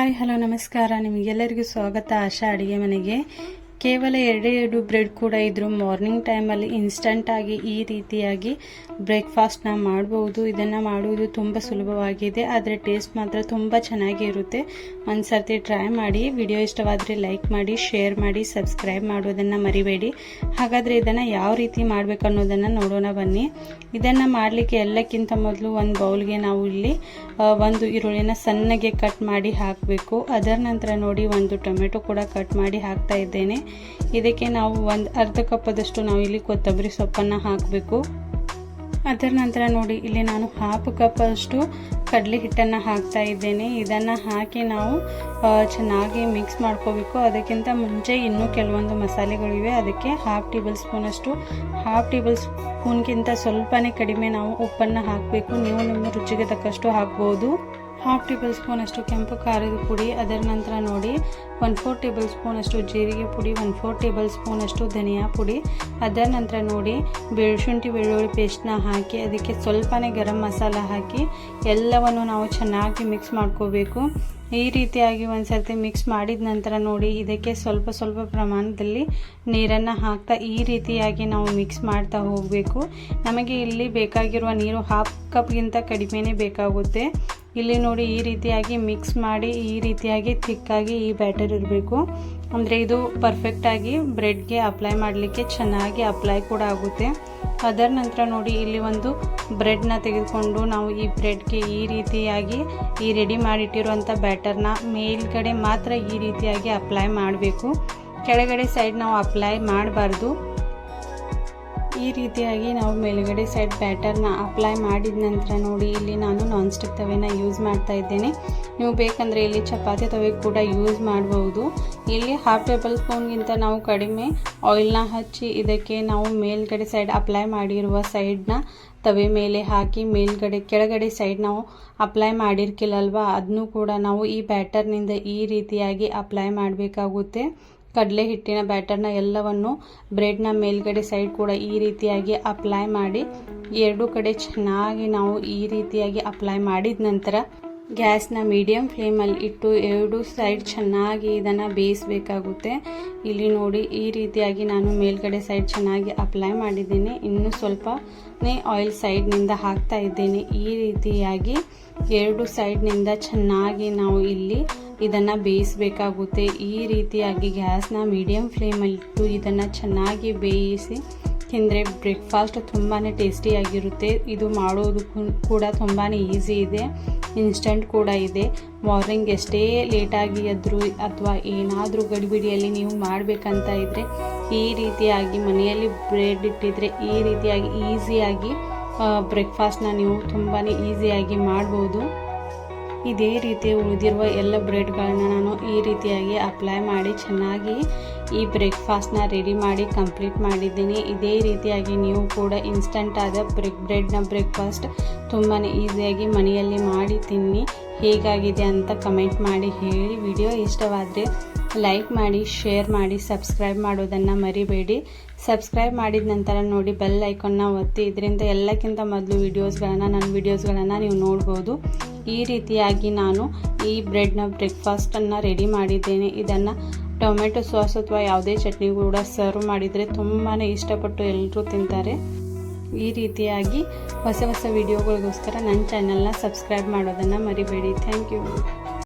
Hi hello ನಮಸ್ಕಾರ. ನಿಮಗೆಲ್ಲರಿಗೂ ಸ್ವಾಗತ ಆಶಾ ಅಡುಗೆ ಮನೆಗೆ. ಕೇವಲ ಎರಡು ಬ್ರೆಡ್ ಕೂಡ ಇದ್ರೂ ಮಾರ್ನಿಂಗ್ ಟೈಮಲ್ಲಿ ಇನ್ಸ್ಟಂಟಾಗಿ ಈ ರೀತಿಯಾಗಿ ಬ್ರೇಕ್ಫಾಸ್ಟ್ನ ಮಾಡ್ಬೋದು. ಇದನ್ನು ಮಾಡುವುದು ತುಂಬ ಸುಲಭವಾಗಿದೆ, ಆದರೆ ಟೇಸ್ಟ್ ಮಾತ್ರ ತುಂಬ ಚೆನ್ನಾಗಿ ಇರುತ್ತೆ. ಒಂದು ಸರ್ತಿ ಟ್ರೈ ಮಾಡಿ. ವಿಡಿಯೋ ಇಷ್ಟವಾದರೆ ಲೈಕ್ ಮಾಡಿ, ಶೇರ್ ಮಾಡಿ, ಸಬ್ಸ್ಕ್ರೈಬ್ ಮಾಡೋದನ್ನು ಮರಿಬೇಡಿ. ಹಾಗಾದರೆ ಇದನ್ನು ಯಾವ ರೀತಿ ಮಾಡಬೇಕು ಅನ್ನೋದನ್ನು ನೋಡೋಣ ಬನ್ನಿ. ಇದನ್ನು ಮಾಡಲಿಕ್ಕೆ ಎಲ್ಲಕ್ಕಿಂತ ಮೊದಲು ಒಂದು ಬೌಲ್ಗೆ ನಾವು ಇಲ್ಲಿ ಒಂದು ಈರುಳ್ಳಿನ ಸಣ್ಣಗೆ ಕಟ್ ಮಾಡಿ ಹಾಕಬೇಕು. ಅದರ ನಂತರ ನೋಡಿ ಒಂದು ಟೊಮೆಟೊ ಕೂಡ ಕಟ್ ಮಾಡಿ ಹಾಕ್ತಾ ಇದ್ದೇನೆ. ಇದಕ್ಕೆ ನಾವು ಒಂದು ಅರ್ಧ ಕಪ್ಪದಷ್ಟು ನಾವು ಇಲ್ಲಿ ಕೊತ್ತಂಬರಿ ಸೊಪ್ಪನ್ನು ಹಾಕಬೇಕು. ಅದರ ನಂತರ ನೋಡಿ ಇಲ್ಲಿ ನಾನು ಹಾಫ್ ಕಪ್ ಅಷ್ಟು ಕಡಲೆ ಹಿಟ್ಟನ್ನು ಹಾಕ್ತಾ ಇದ್ದೇನೆ. ಇದನ್ನು ಹಾಕಿ ನಾವು ಚೆನ್ನಾಗಿ ಮಿಕ್ಸ್ ಮಾಡ್ಕೋಬೇಕು. ಅದಕ್ಕಿಂತ ಮುಂಚೆ ಇನ್ನೂ ಕೆಲವೊಂದು ಮಸಾಲೆಗಳಿವೆ. ಅದಕ್ಕೆ ಹಾಫ್ ಟೇಬಲ್ ಸ್ಪೂನ್ಗಿಂತ ಸ್ವಲ್ಪನೇ ಕಡಿಮೆ ನಾವು ಉಪ್ಪನ್ನು ಹಾಕಬೇಕು. ನೀವು ನಿಮ್ಮ ರುಚಿಗೆ ತಕ್ಕಷ್ಟು ಹಾಕ್ಬೋದು. ಹಾಫ್ ಟೇಬಲ್ ಸ್ಪೂನ್ ಅಷ್ಟು ಕೆಂಪು ಖಾರದ ಪುಡಿ, ಅದರ ನಂತರ ನೋಡಿ 1/4 ಟೇಬಲ್ ಸ್ಪೂನ್ ಅಷ್ಟು ಜೀರಿಗೆ ಪುಡಿ, 1/4 ಟೇಬಲ್ ಸ್ಪೂನ್ ಅಷ್ಟು ಧನಿಯಾ ಪುಡಿ, ಅದರ ನಂತರ ನೋಡಿ ಶುಂಠಿ ಬೆಳ್ಳುಳ್ಳಿ ಪೇಸ್ಟ್ನ ಹಾಕಿ ಅದಕ್ಕೆ ಸ್ವಲ್ಪನೇ ಗರಂ ಮಸಾಲ ಹಾಕಿ ಎಲ್ಲವನ್ನು ನಾವು ಚೆನ್ನಾಗಿ ಮಿಕ್ಸ್ ಮಾಡ್ಕೋಬೇಕು. ಈ ರೀತಿಯಾಗಿ ಒಂದು ಸರ್ತಿ ಮಿಕ್ಸ್ ಮಾಡಿದ ನಂತರ ನೋಡಿ ಇದಕ್ಕೆ ಸ್ವಲ್ಪ ಸ್ವಲ್ಪ ಪ್ರಮಾಣದಲ್ಲಿ ನೀರನ್ನು ಹಾಕ್ತಾ ಈ ರೀತಿಯಾಗಿ ನಾವು ಮಿಕ್ಸ್ ಮಾಡ್ತಾ ಹೋಗಬೇಕು. ನಮಗೆ ಇಲ್ಲಿ ಬೇಕಾಗಿರುವ ನೀರು ಹಾಫ್ ಕಪ್ಗಿಂತ ಕಡಿಮೆನೇ ಬೇಕಾಗುತ್ತೆ. ಇಲ್ಲಿ ನೋಡಿ ಈ ರೀತಿಯಾಗಿ ಮಿಕ್ಸ್ ಮಾಡಿ ಈ ರೀತಿಯಾಗಿ ಥಿಕ್ಕಾಗಿ ಈ ಬ್ಯಾಟರ್ ಇರಬೇಕು. ಅಂದರೆ ಇದು ಪರ್ಫೆಕ್ಟಾಗಿ ಬ್ರೆಡ್ಗೆ ಅಪ್ಲೈ ಮಾಡಲಿಕ್ಕೆ ಚೆನ್ನಾಗಿ ಅಪ್ಲೈ ಕೂಡ ಆಗುತ್ತೆ. ಅದರ ನಂತರ ನೋಡಿ ಇಲ್ಲಿ ಒಂದು ಬ್ರೆಡ್ನ ತೆಗೆದುಕೊಂಡು ನಾವು ಈ ಬ್ರೆಡ್ಗೆ ಈ ರೀತಿಯಾಗಿ ಈ ರೆಡಿ ಮಾಡಿಟ್ಟಿರುವಂಥ ಬ್ಯಾಟರ್ನ ಮೇಲ್ಗಡೆ ಮಾತ್ರ ಈ ರೀತಿಯಾಗಿ ಅಪ್ಲೈ ಮಾಡಬೇಕು. ಕೆಳಗಡೆ ಸೈಡ್ ನಾವು ಅಪ್ಲೈ ಮಾಡಬಾರ್ದು. ಈ ರೀತಿಯಾಗಿ ನಾವು ಮೇಲ್ಗಡೆ ಸೈಡ್ ಬ್ಯಾಟರ್ನ ಅಪ್ಲೈ ಮಾಡಿದ ನಂತರ ನೋಡಿ ಇಲ್ಲಿ ನಾನು ನಾನ್ ಸ್ಟಿಕ್ ತವೆನ ಯೂಸ್ ಮಾಡ್ತಾ ಇದ್ದೇನೆ. ನೀವು ಬೇಕಂದರೆ ಇಲ್ಲಿ ಚಪಾತಿ ತವೆ ಕೂಡ ಯೂಸ್ ಮಾಡಬಹುದು. ಇಲ್ಲಿ ಹಾಫ್ ಟೇಬಲ್ ಸ್ಪೂನ್ಗಿಂತ ನಾವು ಕಡಿಮೆ ಆಯಿಲ್ನ ಹಚ್ಚಿ ಇದಕ್ಕೆ ನಾವು ಮೇಲ್ಗಡೆ ಸೈಡ್ ಅಪ್ಲೈ ಮಾಡಿರುವ ಸೈಡ್ನ ತವೆ ಮೇಲೆ ಹಾಕಿ ಕೆಳಗಡೆ ಸೈಡ್ ನಾವು ಅಪ್ಲೈ ಮಾಡಿರ್ಕಿಲ್ಲಲ್ವಾ ಅದನ್ನು ಕೂಡ ನಾವು ಈ ಬ್ಯಾಟರ್ನಿಂದ ಈ ರೀತಿಯಾಗಿ ಅಪ್ಲೈ ಮಾಡಬೇಕಾಗುತ್ತೆ. ಕಡಲೆ ಹಿಟ್ಟಿನ ಬ್ಯಾಟರ್ನ ಎಲ್ಲವನ್ನು ಬ್ರೆಡ್ನ ಮೇಲ್ಗಡೆ ಸೈಡ್ ಕೂಡ ಈ ರೀತಿಯಾಗಿ ಅಪ್ಲೈ ಮಾಡಿ ಎರಡು ಕಡೆ ಚೆನ್ನಾಗಿ ನಾವು ಈ ರೀತಿಯಾಗಿ ಅಪ್ಲೈ ಮಾಡಿದ ನಂತರ ಗ್ಯಾಸ್ನ ಮೀಡಿಯಂ ಫ್ಲೇಮಲ್ಲಿ ಇಟ್ಟು ಎರಡು ಸೈಡ್ ಚೆನ್ನಾಗಿ ಇದನ್ನು ಬೇಯಿಸಬೇಕಾಗುತ್ತೆ. ಇಲ್ಲಿ ನೋಡಿ ಈ ರೀತಿಯಾಗಿ ನಾನು ಮೇಲ್ಗಡೆ ಸೈಡ್ ಚೆನ್ನಾಗಿ ಅಪ್ಲೈ ಮಾಡಿದ್ದೇನೆ. ಇನ್ನು ಸ್ವಲ್ಪನೇ ಆಯಿಲ್ ಸೈಡ್ನಿಂದ ಹಾಕ್ತಾ ಇದ್ದೇನೆ. ಈ ರೀತಿಯಾಗಿ ಎರಡು ಸೈಡ್ನಿಂದ ಚೆನ್ನಾಗಿ ನಾವು ಇಲ್ಲಿ ಇದನ್ನು ಬೇಯಿಸಬೇಕಾಗುತ್ತೆ. ಈ ರೀತಿಯಾಗಿ ಗ್ಯಾಸ್ನ ಮೀಡಿಯಂ ಫ್ಲೇಮಲ್ಲಿ ಇಟ್ಟು ಇದನ್ನು ಚೆನ್ನಾಗಿ ಬೇಯಿಸಿ ತಿಂದರೆ ಬ್ರೇಕ್ಫಾಸ್ಟ್ ತುಂಬಾ ಟೇಸ್ಟಿಯಾಗಿರುತ್ತೆ. ಇದು ಮಾಡೋದು ಕೂಡ ತುಂಬಾ ಈಸಿ ಇದೆ, ಇನ್ಸ್ಟಂಟ್ ಕೂಡ ಇದೆ. ಮಾರ್ನಿಂಗ್ ಎಷ್ಟೇ ಲೇಟಾಗಿ ಎದ್ದರೂ ಅಥವಾ ಏನಾದರೂ ಗಡಿಬಿಡಿಯಲ್ಲಿ ನೀವು ಮಾಡಬೇಕಂತ ಇದ್ದರೆ ಈ ರೀತಿಯಾಗಿ ಮನೆಯಲ್ಲಿ ಬ್ರೆಡ್ ಇಟ್ಟಿದ್ರೆ ಈ ರೀತಿಯಾಗಿ ಈಸಿಯಾಗಿ ಬ್ರೇಕ್ಫಾಸ್ಟ್ನ ನೀವು ತುಂಬಾ ಈಸಿಯಾಗಿ ಮಾಡ್ಬೋದು. ಇದೇ ರೀತಿ ಉಳಿದಿರುವ ಎಲ್ಲ ಬ್ರೆಡ್ಗಳನ್ನ ನಾನು ಈ ರೀತಿಯಾಗಿ ಅಪ್ಲೈ ಮಾಡಿ ಚೆನ್ನಾಗಿ ಈ ಬ್ರೇಕ್ಫಾಸ್ಟ್ನ ರೆಡಿ ಮಾಡಿ ಕಂಪ್ಲೀಟ್ ಮಾಡಿದ್ದೀನಿ. ಇದೇ ರೀತಿಯಾಗಿ ನೀವು ಕೂಡ ಇನ್ಸ್ಟಂಟ್ ಆದ ಬ್ರೆಡ್ನ ಬ್ರೇಕ್ಫಾಸ್ಟ್ ತುಂಬಾ ಈಸಿಯಾಗಿ ಮನೆಯಲ್ಲಿ ಮಾಡಿ ತಿನ್ನಿ. ಹೇಗಾಗಿದೆ ಅಂತ ಕಮೆಂಟ್ ಮಾಡಿ ಹೇಳಿ. ವಿಡಿಯೋ ಇಷ್ಟವಾದರೆ ಲೈಕ್ ಮಾಡಿ, ಶೇರ್ ಮಾಡಿ, ಸಬ್ಸ್ಕ್ರೈಬ್ ಮಾಡೋದನ್ನು ಮರಿಬೇಡಿ. ಸಬ್ಸ್ಕ್ರೈಬ್ ಮಾಡಿದ ನಂತರ ನೋಡಿ ಬೆಲ್ ಐಕಾನ್ನ ಒತ್ತಿ. ಇದರಿಂದ ಎಲ್ಲಕ್ಕಿಂತ ಮೊದಲು ನನ್ನ ವಿಡಿಯೋಸ್ಗಳನ್ನು ನೀವು ನೋಡ್ಬೋದು. ಈ ರೀತಿಯಾಗಿ ನಾನು ಈ ಬ್ರೆಡ್ನ ಬ್ರೇಕ್ಫಾಸ್ಟನ್ನು ರೆಡಿ ಮಾಡಿದ್ದೇನೆ. ಇದನ್ನು ಟೊಮೆಟೊ ಸಾಸ್ ಅಥವಾ ಯಾವುದೇ ಚಟ್ನಿ ಕೂಡ ಸರ್ವ್ ಮಾಡಿದರೆ ತುಂಬಾ ಇಷ್ಟಪಟ್ಟು ಎಲ್ಲರೂ ತಿಂತಾರೆ. ಈ ರೀತಿಯಾಗಿ ಹೊಸ ವಿಡಿಯೋಗಳಿಗೋಸ್ಕರ ನನ್ನ ಚಾನಲ್ನ ಸಬ್ಸ್ಕ್ರೈಬ್ ಮಾಡೋದನ್ನು ಮರಿಬೇಡಿ. Thank you.